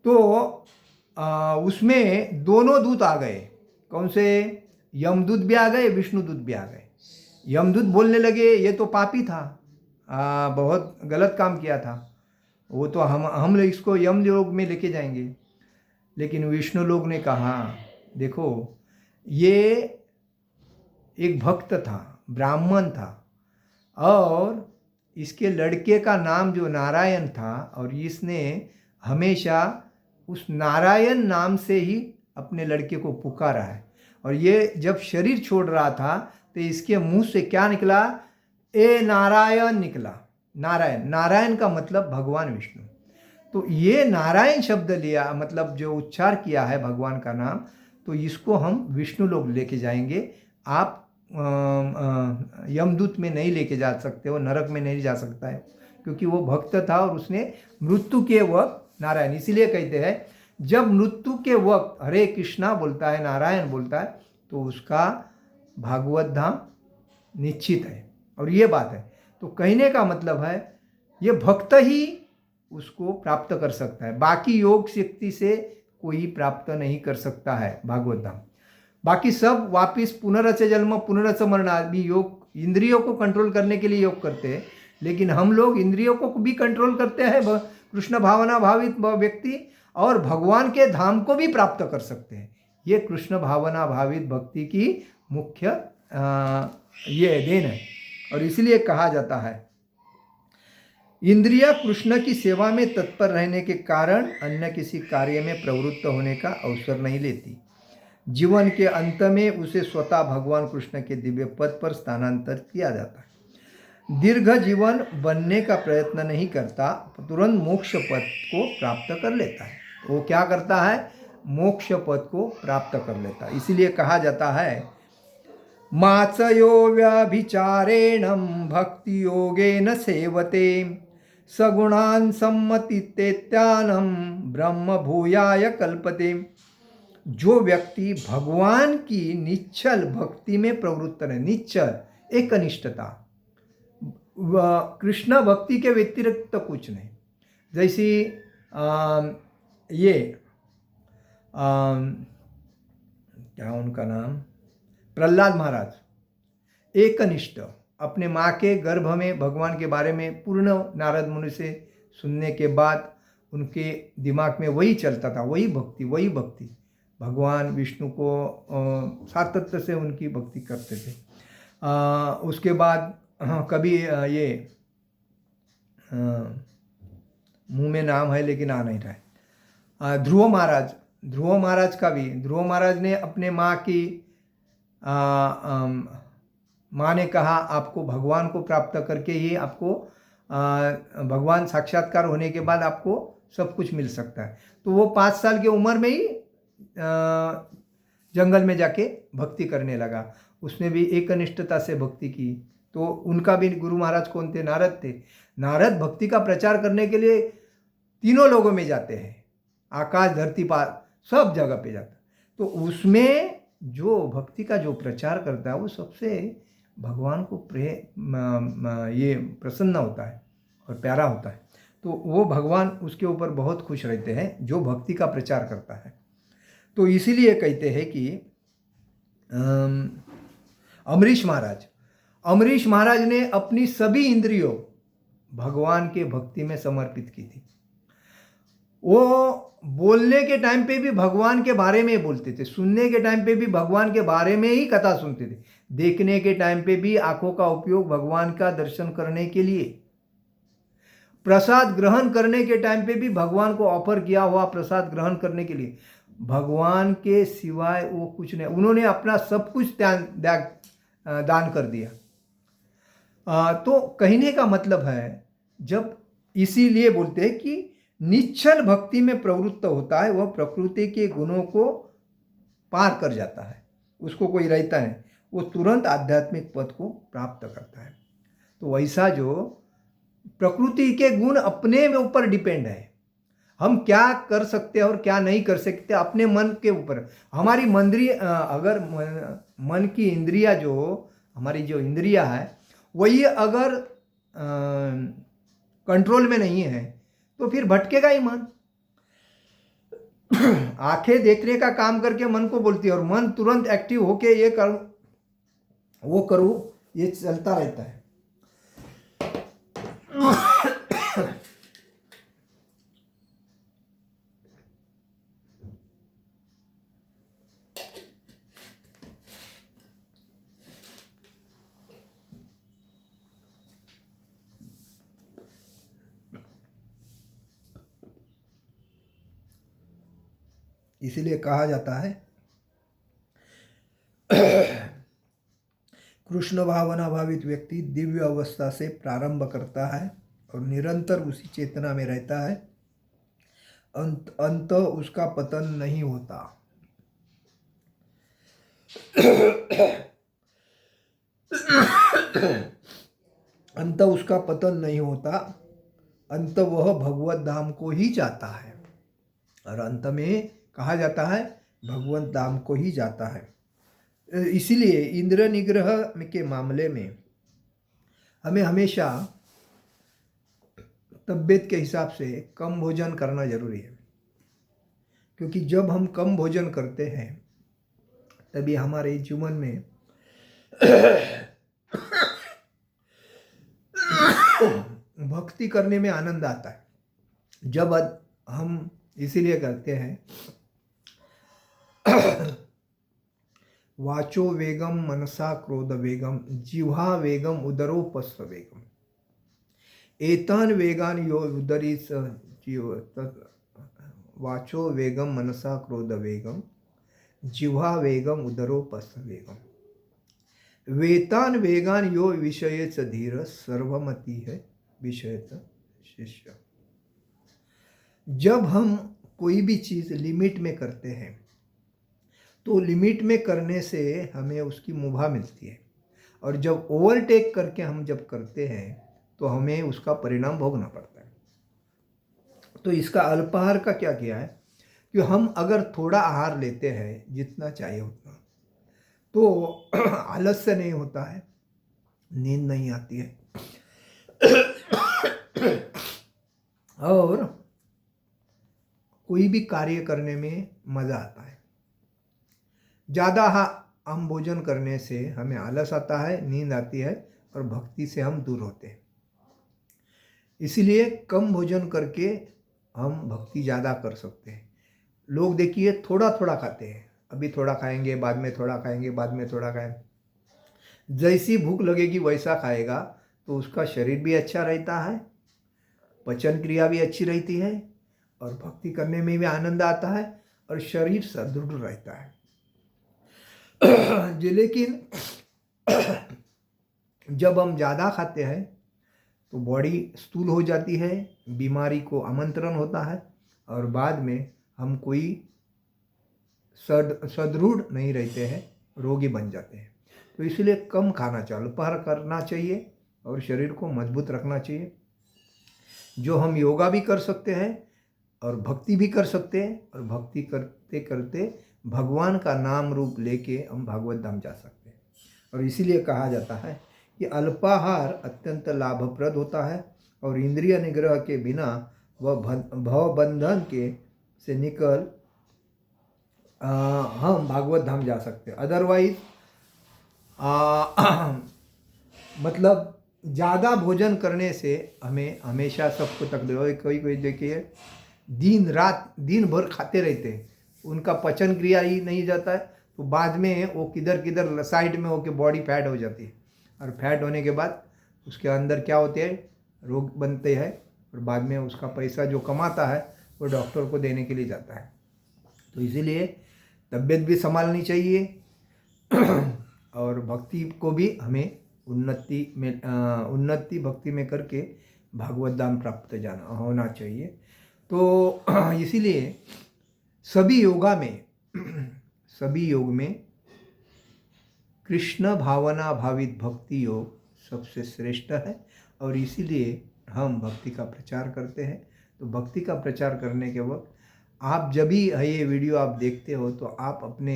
तो उसमें दोनों दूत आ गए। कौन से? यमदूत भी आ गए, विष्णु दूत भी आ गए। यमदूत बोलने लगे ये तो पापी था, बहुत गलत काम किया था, वो तो हम इसको यम लोग में लेके जाएंगे। लेकिन विष्णु लोग ने कहा, देखो ये एक भक्त था, ब्राह्मण था, और इसके लड़के का नाम जो नारायण था, और इसने हमेशा उस नारायण नाम से ही अपने लड़के को पुकारा है। और ये जब शरीर छोड़ रहा था तो इसके मुंह से क्या निकला? ए नारायण निकला। नारायण, नारायण का मतलब भगवान विष्णु। तो ये नारायण शब्द लिया, मतलब जो उच्चार किया है भगवान का नाम, तो इसको हम विष्णु लोग लेके जाएंगे। आप यमदूत में नहीं लेके जा सकते, वो नरक में नहीं जा सकता है, क्योंकि वो भक्त था और उसने मृत्यु के वक्त नारायण, इसीलिए कहते हैं जब मृत्यु के वक्त हरे कृष्णा बोलता है, नारायण बोलता है, तो उसका भागवत धाम निश्चित है। और ये बात है, तो कहने का मतलब है ये भक्त ही उसको प्राप्त कर सकता है, बाकी योग शक्ति से कोई प्राप्त नहीं कर सकता है भागवत धाम। बाकी सब वापिस पुनरच जन्म पुनरच मरण, आदमी योग इंद्रियों को कंट्रोल करने के लिए योग करते हैं, लेकिन हम लोग इंद्रियों को भी कंट्रोल करते हैं, कृष्ण भावना भावित व्यक्ति और भगवान के धाम को भी प्राप्त कर सकते हैं। ये कृष्ण भावना भावित भक्ति की मुख्य ये देन है। और इसलिए कहा जाता है इंद्रिया कृष्ण की सेवा में तत्पर रहने के कारण अन्य किसी कार्य में प्रवृत्त होने का अवसर नहीं लेती। जीवन के अंत में उसे स्वतः भगवान कृष्ण के दिव्य पद पर स्थानांतरित किया जाता है। दीर्घ जीवन बनने का प्रयत्न नहीं करता, तुरंत मोक्ष पद को प्राप्त कर लेता है। वो क्या करता है? मोक्ष पद को प्राप्त कर लेता है। इसीलिए कहा जाता है माचयो व्यभिचारेण भक्ति योगेन सेवते सगुणान सम्मतितेत्यानं ब्रह्म भूयाय कल्पते। जो व्यक्ति भगवान की निश्चल भक्ति में प्रवृत्त है, निश्चल एकनिष्ठता, कृष्ण भक्ति के व्यतिरिक्त कुछ नहीं, जैसी ये क्या उनका नाम, प्रहलाद महाराज, एकनिष्ठ, अपने माँ के गर्भ में भगवान के बारे में पूर्ण नारद मुनि से सुनने के बाद उनके दिमाग में वही चलता था, वही भक्ति, भगवान विष्णु को सातत्य से उनकी भक्ति करते थे। उसके बाद कभी ये मुंह में नाम है लेकिन आ नहीं रहा है, ध्रुव महाराज का भी, ध्रुव महाराज ने अपने माँ की माँ ने कहा आपको भगवान को प्राप्त करके ही आपको भगवान साक्षात्कार होने के बाद आपको सब कुछ मिल सकता है। तो वो 5 साल की उम्र में ही जंगल में जाके भक्ति करने लगा। उसने भी एकनिष्ठता से भक्ति की। तो उनका भी गुरु महाराज कौन थे? नारद थे। नारद भक्ति का प्रचार करने के लिए तीनों लोगों में जाते हैं, आकाश धरती पार सब जगह पे जाता। तो उसमें जो भक्ति का जो प्रचार करता है वो सबसे भगवान को ये प्रसन्न होता है और प्यारा होता है। तो वो भगवान उसके ऊपर बहुत खुश रहते हैं जो भक्ति का प्रचार करता है। तो इसीलिए कहते हैं कि अमरीश महाराज ने अपनी सभी इंद्रियों भगवान के भक्ति में समर्पित की थी। वो बोलने के टाइम पे भी भगवान के बारे में बोलते थे, सुनने के टाइम पे भी भगवान के बारे में ही कथा सुनते थे, देखने के टाइम पे भी आंखों का उपयोग भगवान का दर्शन करने के लिए, प्रसाद ग्रहण करने के टाइम पे भी भगवान को ऑफर किया हुआ प्रसाद ग्रहण करने के लिए, भगवान के सिवाय वो कुछ नहीं, उन्होंने अपना सब कुछ दान कर दिया। तो कहने का मतलब है, जब इसीलिए बोलते हैं कि निश्चल भक्ति में प्रवृत्त होता है, वह प्रकृति के गुणों को पार कर जाता है, उसको कोई रहता है, वो तुरंत आध्यात्मिक पद को प्राप्त करता है। तो वैसा जो प्रकृति के गुण अपने में ऊपर डिपेंड है, हम क्या कर सकते हैं और क्या नहीं कर सकते अपने मन के ऊपर। हमारी अगर मन की इंद्रिया जो हमारी जो इंद्रिया है वही अगर कंट्रोल में नहीं है तो फिर भटकेगा ही मन। आंखें देखने का काम करके मन को बोलती है और मन तुरंत एक्टिव होके ये करूं वो करूं, ये चलता रहता है। इसीलिए कहा जाता है कृष्ण भावना भावित व्यक्ति दिव्य अवस्था से प्रारंभ करता है और निरंतर उसी चेतना में रहता है, अंत उसका पतन नहीं होता। अंत उसका पतन नहीं होता, अंत वह भगवत धाम को ही जाता है। और अंत में कहा जाता है भगवत धाम को ही जाता है। इसीलिए इंद्र निग्रह के मामले में हमें हमेशा तबीयत के हिसाब से कम भोजन करना जरूरी है, क्योंकि जब हम कम भोजन करते हैं तभी हमारे जीवन में भक्ति करने में आनंद आता है। जब हम इसीलिए करते हैं वाचो वेगम मनसा क्रोध वेगम जिह्वा वेगम उदरोपस्थ वेगम एतान वेगान यो उदरी जीव वाचो वेगम मनसा क्रोध वेगम जिह्वा वेगम उदरोपस्थ वेगम वेतान वेगान यो विषयेच धीर सर्वमति है विषयच शिष्य। जब हम कोई भी चीज़ लिमिट में करते हैं तो लिमिट में करने से हमें उसकी मुभा मिलती है, और जब ओवरटेक करके हम जब करते हैं तो हमें उसका परिणाम भोगना पड़ता है। तो इसका अल्पाहार का क्या किया है कि हम अगर थोड़ा आहार लेते हैं जितना चाहिए उतना, तो आलस्य नहीं होता है, नींद नहीं आती है, और कोई भी कार्य करने में मज़ा आता है। ज़्यादा हम भोजन करने से हमें आलस आता है, नींद आती है, और भक्ति से हम दूर होते हैं। इसलिए कम भोजन करके हम भक्ति ज़्यादा कर सकते हैं। लोग देखिए थोड़ा थोड़ा खाते हैं, अभी थोड़ा खाएंगे, बाद में थोड़ा खाएंगे, बाद में थोड़ा खाएंगे। जैसी भूख लगेगी वैसा खाएगा तो उसका शरीर भी अच्छा रहता है, पचन क्रिया भी अच्छी रहती है, और भक्ति करने में भी आनंद आता है, और शरीर सुदृढ़ रहता है। लेकिन जब हम ज़्यादा खाते हैं तो बॉडी स्थूल हो जाती है, बीमारी को आमंत्रण होता है, और बाद में हम कोई सदृढ़ नहीं रहते हैं, रोगी बन जाते हैं। तो इसलिए कम खाना चाहिए, अल्पाहार करना चाहिए, और शरीर को मजबूत रखना चाहिए। जो हम योगा भी कर सकते हैं और भक्ति भी कर सकते हैं, और भक्ति करते करते भगवान का नाम रूप लेके हम भागवत धाम जा सकते हैं। और इसीलिए कहा जाता है कि अल्पाहार अत्यंत लाभप्रद होता है, और इंद्रिय निग्रह के बिना वह भव बंधन के से निकल हम भागवत धाम जा सकते हैं। अदरवाइज मतलब ज़्यादा भोजन करने से हमें हमेशा सबको तकलीफ। कोई देखिए दिन भर खाते रहते हैं, उनका पचन क्रिया ही नहीं जाता है, तो बाद में वो किधर किधर साइड में होकर बॉडी फैट हो जाती है, और फैट होने के बाद उसके अंदर क्या होते हैं, रोग बनते हैं, और बाद में उसका पैसा जो कमाता है वो डॉक्टर को देने के लिए जाता है। तो इसीलिए तबीयत भी संभालनी चाहिए, और भक्ति को भी हमें उन्नति भक्ति में करके भागवत धाम प्राप्त जाना होना चाहिए। तो इसीलिए सभी योग में कृष्ण भावना भावित भक्ति योग सबसे श्रेष्ठ है, और इसीलिए हम भक्ति का प्रचार करते हैं। तो भक्ति का प्रचार करने के वक्त आप जब भी ये वीडियो आप देखते हो तो आप अपने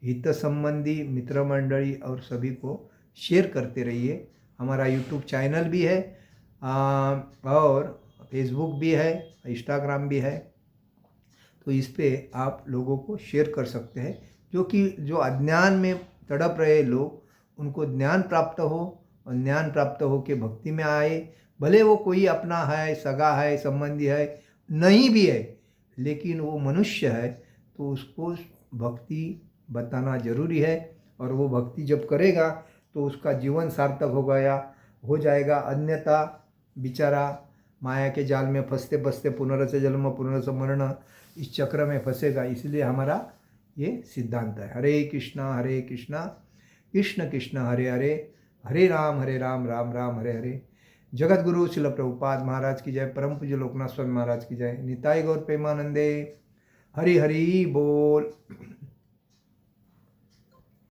हित संबंधी मित्र मंडली और सभी को शेयर करते रहिए। हमारा यूट्यूब चैनल भी है, और फेसबुक भी है, इंस्टाग्राम भी है, तो इस पे आप लोगों को शेयर कर सकते हैं, जो अज्ञान में तड़प रहे लोग, उनको ज्ञान प्राप्त हो, और ज्ञान प्राप्त हो के भक्ति में आए। भले वो कोई अपना है, सगा है, संबंधी है, नहीं भी है, लेकिन वो मनुष्य है, तो उसको भक्ति बताना जरूरी है। और वो भक्ति जब करेगा तो उसका जीवन सार्थक हो जाएगा। अन्यथा बेचारा माया के जाल में फंसते फंसते पुनर्स जन्म पुनर्स मरण इस चक्र में फंसेगा। इसलिए हमारा ये सिद्धांत है, हरे कृष्णा कृष्ण कृष्ण हरे हरे, हरे राम राम राम हरे हरे। जगत गुरु शिल प्रभुपाद महाराज की जय, परम पूज्य लोकनाथ स्वामी महाराज की जय, निताई गौर प्रेमानंदे, हरि हरि बोल।